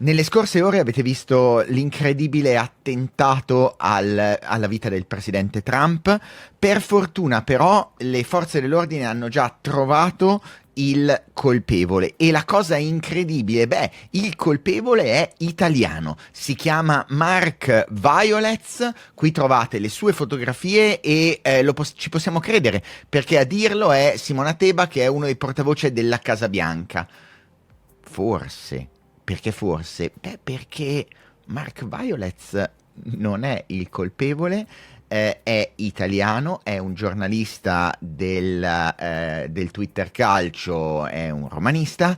Nelle scorse ore avete visto l'incredibile attentato alla vita del presidente Trump. Per fortuna però le forze dell'ordine hanno già trovato il colpevole e la cosa incredibile, il colpevole è italiano, si chiama Mark Violets, qui trovate le sue fotografie e ci possiamo credere perché a dirlo è Simona Teba, che è uno dei portavoce della Casa Bianca. Forse. Perché forse? Perché Mark Violets non è il colpevole, è italiano, è un giornalista del Twitter Calcio, è un romanista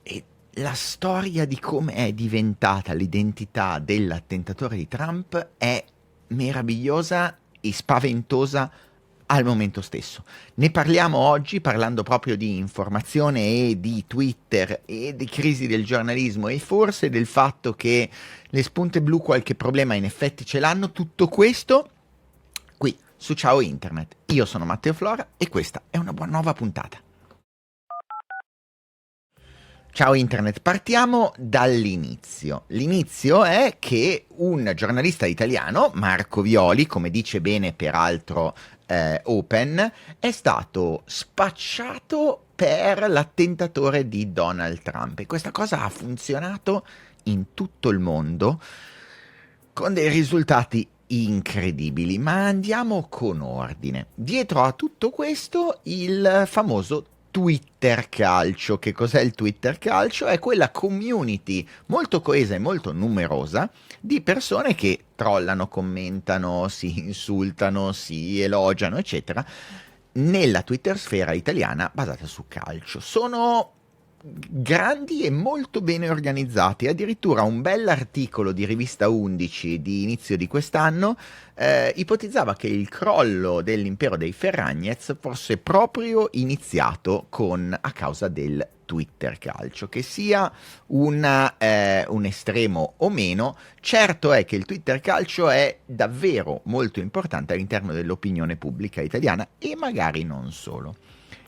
e la storia di come è diventata l'identità dell'attentatore di Trump è meravigliosa e spaventosa al momento stesso. Ne parliamo oggi parlando proprio di informazione e di Twitter e di crisi del giornalismo e forse del fatto che le spunte blu qualche problema in effetti ce l'hanno. Tutto questo qui su Ciao Internet. Io sono Matteo Flora e questa è una nuova puntata. Ciao Internet, partiamo dall'inizio. L'inizio è che un giornalista italiano, Marco Violi, come dice bene peraltro Open, è stato spacciato per l'attentatore di Donald Trump e questa cosa ha funzionato in tutto il mondo con dei risultati incredibili, ma andiamo con ordine. Dietro a tutto questo il famoso Twitter Calcio. Che cos'è il Twitter Calcio? È quella community molto coesa e molto numerosa di persone che trollano, commentano, si insultano, si elogiano, eccetera, nella Twitter sfera italiana basata su calcio. Sono grandi e molto bene organizzati. Addirittura un bell'articolo di Rivista 11 di inizio di quest'anno ipotizzava che il crollo dell'impero dei Ferragnez fosse proprio iniziato a causa del Twitter Calcio. Che sia un estremo o meno, certo è che il Twitter Calcio è davvero molto importante all'interno dell'opinione pubblica italiana e magari non solo.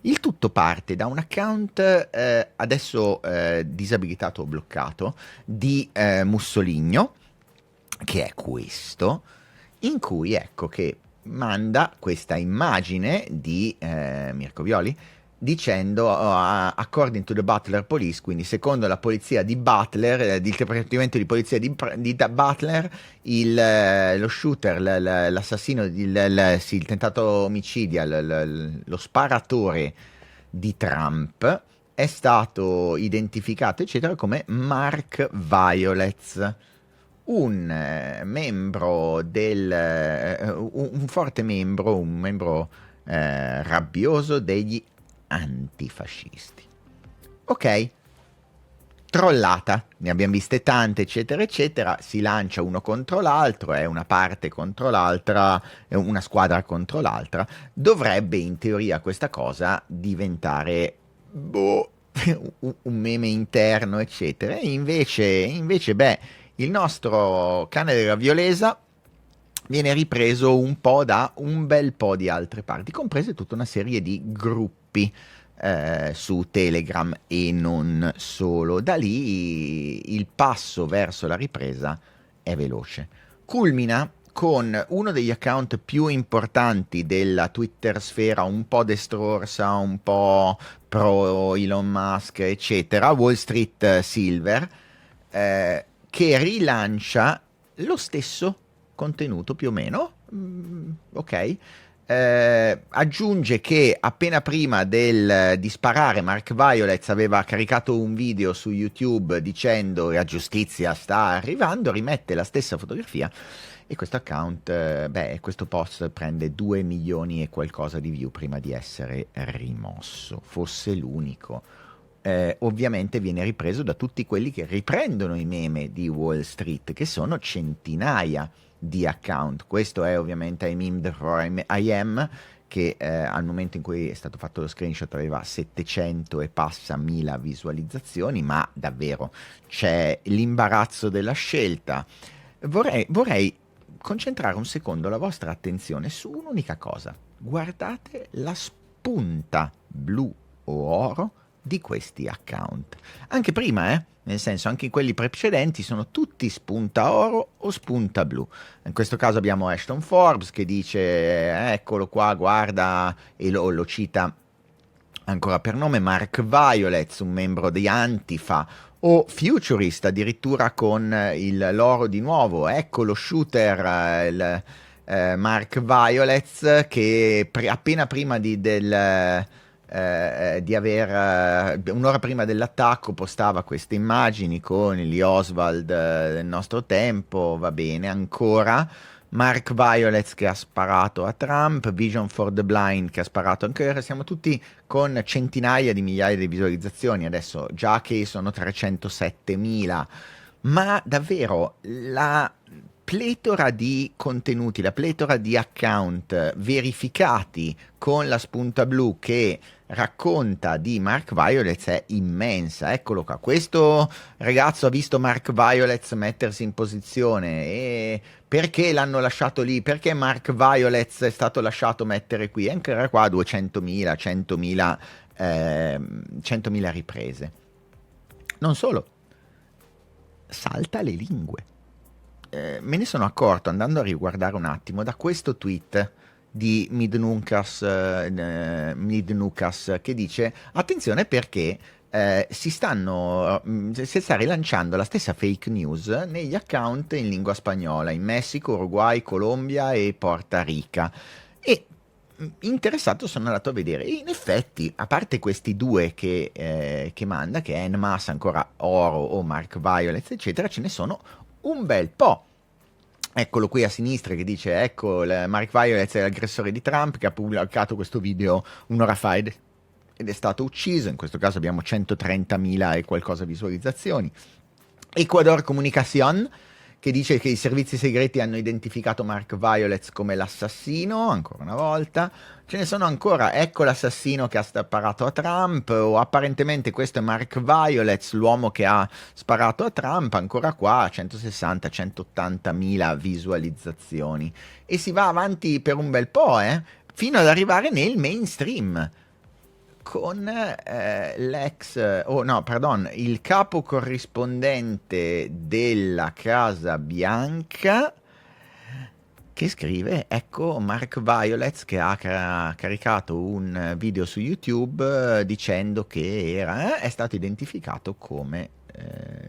Il tutto parte da un account adesso disabilitato o bloccato di Mussoligno, che è questo, in cui ecco che manda questa immagine di Mirko Violi dicendo according to the Butler Police, quindi secondo la polizia di Butler, il dipartimento di polizia di Butler, lo shooter, l'assassino, sì, il tentato omicidio, lo sparatore di Trump è stato identificato, eccetera, come Mark Violets, un membro un forte membro, un membro rabbioso degli antifascisti. Ok, trollata, ne abbiamo viste tante, eccetera, eccetera. Si lancia uno contro l'altro, è una parte contro l'altra, è una squadra contro l'altra. Dovrebbe in teoria questa cosa diventare un meme interno, eccetera. E invece, il nostro cane della Violesa viene ripreso un po' da un bel po' di altre parti, comprese tutta una serie di gruppi su Telegram e non solo. Da lì il passo verso la ripresa è veloce. Culmina con uno degli account più importanti della Twitter sfera, un po' destrorsa, un po' pro Elon Musk, eccetera, Wall Street Silver, che rilancia lo stesso contenuto più o meno, ok? Aggiunge che appena prima di sparare Mark Violets aveva caricato un video su YouTube dicendo la giustizia sta arrivando, rimette la stessa fotografia e questo account, questo post prende 2 milioni e qualcosa di view prima di essere rimosso, fosse l'unico. Ovviamente viene ripreso da tutti quelli che riprendono i meme di Wall Street, che sono centinaia di account. Questo è ovviamente I meme before I am, che al momento in cui è stato fatto lo screenshot aveva 700 e passa mila visualizzazioni, ma davvero c'è l'imbarazzo della scelta. Vorrei concentrare un secondo la vostra attenzione su un'unica cosa. Guardate la spunta blu o oro di questi account. Anche prima, nel senso anche quelli precedenti sono tutti spunta oro o spunta blu. In questo caso abbiamo Ashton Forbes che dice eccolo qua, guarda, e lo cita ancora per nome, Mark Violets, un membro di Antifa, o Futurist addirittura con l'oro di nuovo, ecco lo shooter, Mark Violets che appena prima di aver un'ora prima dell'attacco postava queste immagini con gli Oswald del nostro tempo, va bene, ancora Mark Violets che ha sparato a Trump, Vision for the Blind che ha sparato ancora, siamo tutti con centinaia di migliaia di visualizzazioni adesso, già che sono 307.000, ma davvero la pletora di contenuti, la pletora di account verificati con la spunta blu che racconta di Mark Violets è immensa. Eccolo qua, questo ragazzo ha visto Mark Violets mettersi in posizione e perché l'hanno lasciato lì, perché Mark Violets è stato lasciato mettere qui, e ancora qua 200.000, 100.000 100.000 riprese. Non solo, salta le lingue. Me ne sono accorto andando a riguardare un attimo da questo tweet di Midnukas che dice attenzione perché si sta rilanciando la stessa fake news negli account in lingua spagnola in Messico, Uruguay, Colombia e Porta Rica, e interessato sono andato a vedere e in effetti a parte questi due che manda, che è NMAS ancora oro o Mark Violets eccetera, ce ne sono un bel po'. Eccolo qui a sinistra che dice ecco Mark Violets è l'aggressore di Trump che ha pubblicato questo video un'ora fa ed è stato ucciso. In questo caso abbiamo 130.000 e qualcosa visualizzazioni. Ecuador Comunicación che dice che i servizi segreti hanno identificato Mark Violets come l'assassino, ancora una volta. Ce ne sono ancora, ecco l'assassino che ha sparato a Trump, o apparentemente questo è Mark Violets, l'uomo che ha sparato a Trump, ancora qua 160-180.000 visualizzazioni. E si va avanti per un bel po', fino ad arrivare nel mainstream con il capo corrispondente della Casa Bianca che scrive ecco Mark Violets che ha caricato un video su YouTube dicendo che è stato identificato come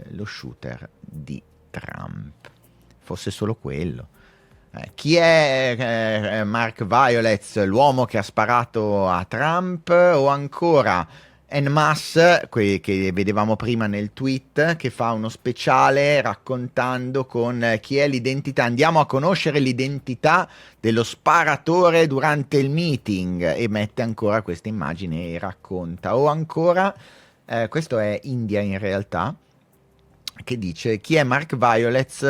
lo shooter di Trump. Fosse solo quello. Chi è Mark Violets, l'uomo che ha sparato a Trump, o ancora NMAS, che vedevamo prima nel tweet, che fa uno speciale raccontando con chi è l'identità, andiamo a conoscere l'identità dello sparatore durante il meeting, e mette ancora questa immagine e racconta. O ancora, questo è India in realtà, che dice chi è Mark Violets,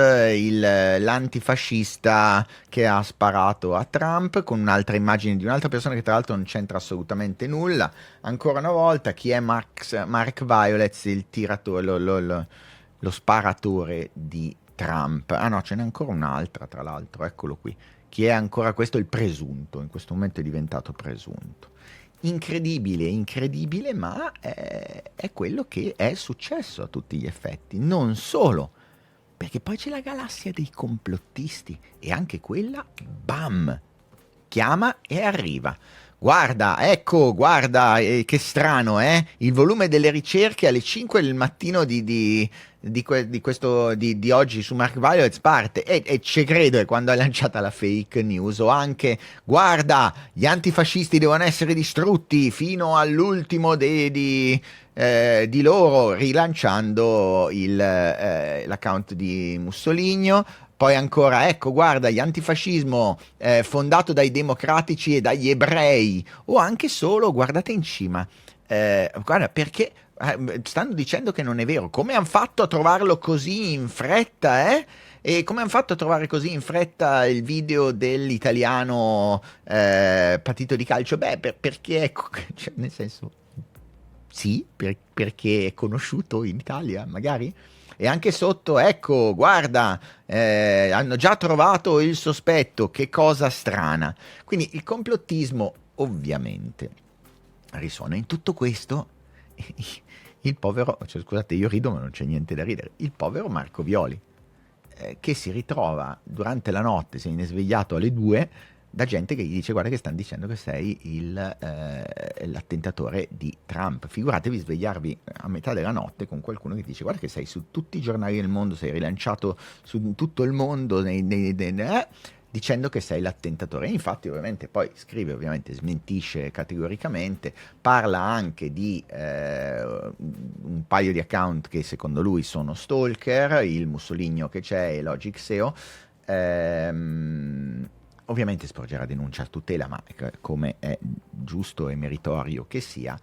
l'antifascista che ha sparato a Trump, con un'altra immagine di un'altra persona che tra l'altro non c'entra assolutamente nulla. Ancora una volta chi è Mark Violets, il tiratore, lo sparatore di Trump. Ah no, ce n'è ancora un'altra tra l'altro, eccolo qui. Chi è ancora questo? Il presunto, in questo momento è diventato presunto. Incredibile, ma è quello che è successo a tutti gli effetti. Non solo, perché poi c'è la galassia dei complottisti e anche quella, bam, chiama e arriva. Guarda, che strano, il volume delle ricerche alle 5 del mattino di oggi su Mark Violets parte e ci credo, è quando è lanciata la fake news. O anche, guarda, gli antifascisti devono essere distrutti fino all'ultimo di loro, rilanciando l'account di Mussolini. Poi ancora, ecco, guarda, gli antifascismo fondato dai democratici e dagli ebrei, o anche solo, guardate in cima, guarda, perché stanno dicendo che non è vero. Come hanno fatto a trovarlo così in fretta, E come hanno fatto a trovare così in fretta il video dell'italiano partito di calcio? Beh, perché, ecco, cioè, nel senso, sì, perché è conosciuto in Italia, magari? E anche sotto, ecco, guarda, hanno già trovato il sospetto, che cosa strana. Quindi il complottismo ovviamente risuona in tutto questo. Il povero, cioè, scusate, io rido ma non c'è niente da ridere, il povero Marco Violi, che si ritrova durante la notte, se ne è svegliato alle 2, da gente che gli dice guarda che stanno dicendo che sei l'attentatore di Trump. Figuratevi svegliarvi a metà della notte con qualcuno che dice guarda che sei su tutti i giornali del mondo, sei rilanciato su tutto il mondo dicendo che sei l'attentatore. E infatti ovviamente poi scrive, ovviamente smentisce categoricamente, parla anche di un paio di account che secondo lui sono stalker, il Mussoligno che c'è e Logic SEO. Ovviamente sporgerà denuncia a tutela, ma come è giusto e meritorio che sia,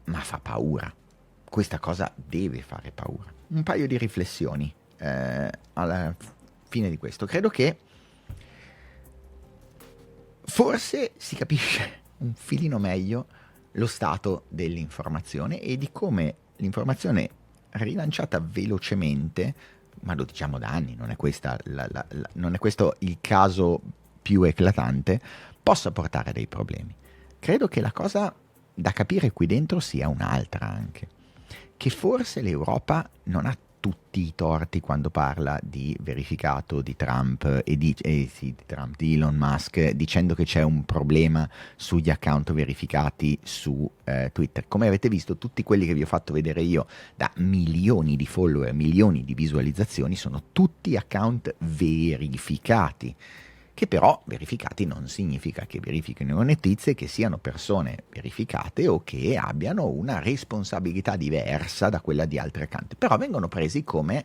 ma fa paura. Questa cosa deve fare paura. Un paio di riflessioni alla fine di questo. Credo che forse si capisce un filino meglio lo stato dell'informazione e di come l'informazione rilanciata velocemente, ma lo diciamo da anni, non è questo il caso più eclatante, possa portare a dei problemi. Credo che la cosa da capire qui dentro sia un'altra anche, che forse l'Europa non ha tutti i torti quando parla di verificato di Trump di Elon Musk, dicendo che c'è un problema sugli account verificati su Twitter. Come avete visto, tutti quelli che vi ho fatto vedere io, da milioni di follower, milioni di visualizzazioni, sono tutti account verificati. Che però verificati non significa che verifichino notizie, che siano persone verificate o che abbiano una responsabilità diversa da quella di altri account, però vengono presi come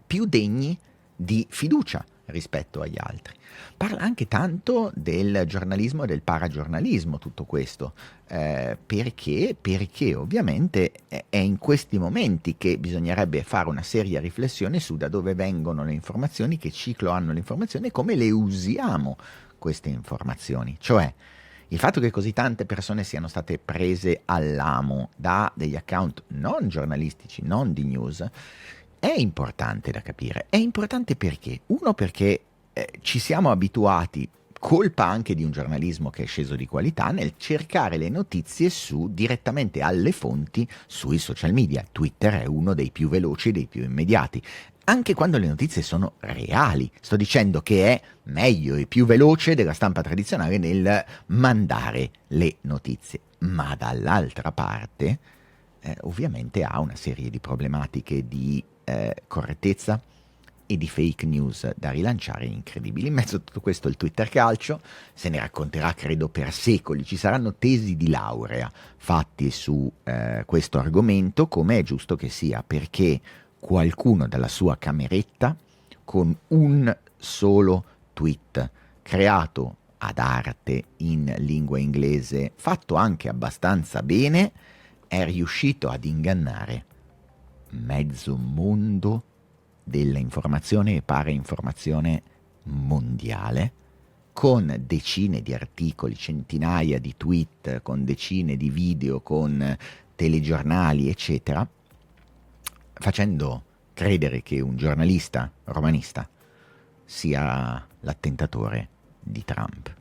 più degni di fiducia rispetto agli altri. Parla anche tanto del giornalismo e del paragiornalismo tutto questo, perché ovviamente è in questi momenti che bisognerebbe fare una seria riflessione su da dove vengono le informazioni, che ciclo hanno le informazioni e come le usiamo queste informazioni. Cioè, il fatto che così tante persone siano state prese all'amo da degli account non giornalistici, non di news, è importante da capire. È importante perché? Uno, perché ci siamo abituati, colpa anche di un giornalismo che è sceso di qualità, nel cercare le notizie direttamente alle fonti sui social media. Twitter è uno dei più veloci e dei più immediati. Anche quando le notizie sono reali. Sto dicendo che è meglio e più veloce della stampa tradizionale nel mandare le notizie. Ma dall'altra parte, ovviamente ha una serie di problematiche di correttezza e di fake news da rilanciare incredibili. In mezzo a tutto questo il Twitter calcio se ne racconterà credo per secoli, ci saranno tesi di laurea fatti su questo argomento, come è giusto che sia, perché qualcuno dalla sua cameretta con un solo tweet creato ad arte in lingua inglese, fatto anche abbastanza bene, è riuscito ad ingannare mezzo mondo della informazione e parainformazione mondiale, con decine di articoli, centinaia di tweet, con decine di video, con telegiornali, eccetera, facendo credere che un giornalista romanista sia l'attentatore di Trump.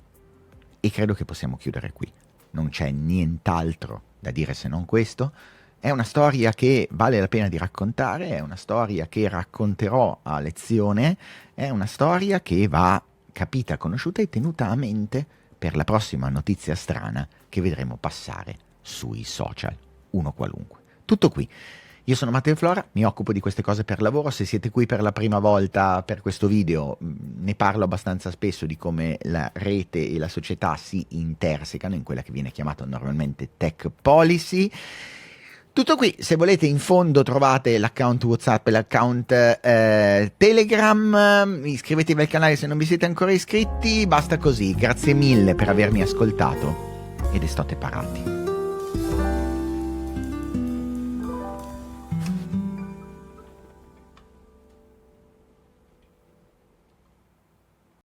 E credo che possiamo chiudere qui. Non c'è nient'altro da dire se non questo. È una storia che vale la pena di raccontare, è una storia che racconterò a lezione, è una storia che va capita, conosciuta e tenuta a mente per la prossima notizia strana che vedremo passare sui social, uno qualunque. Tutto qui. Io sono Matteo Flora, mi occupo di queste cose per lavoro. Se siete qui per la prima volta per questo video, ne parlo abbastanza spesso di come la rete e la società si intersecano in quella che viene chiamata normalmente tech policy. Tutto qui. Se volete, in fondo trovate l'account WhatsApp e l'account Telegram. Iscrivetevi al canale se non vi siete ancora iscritti. Basta così. Grazie mille per avermi ascoltato ed estate parati.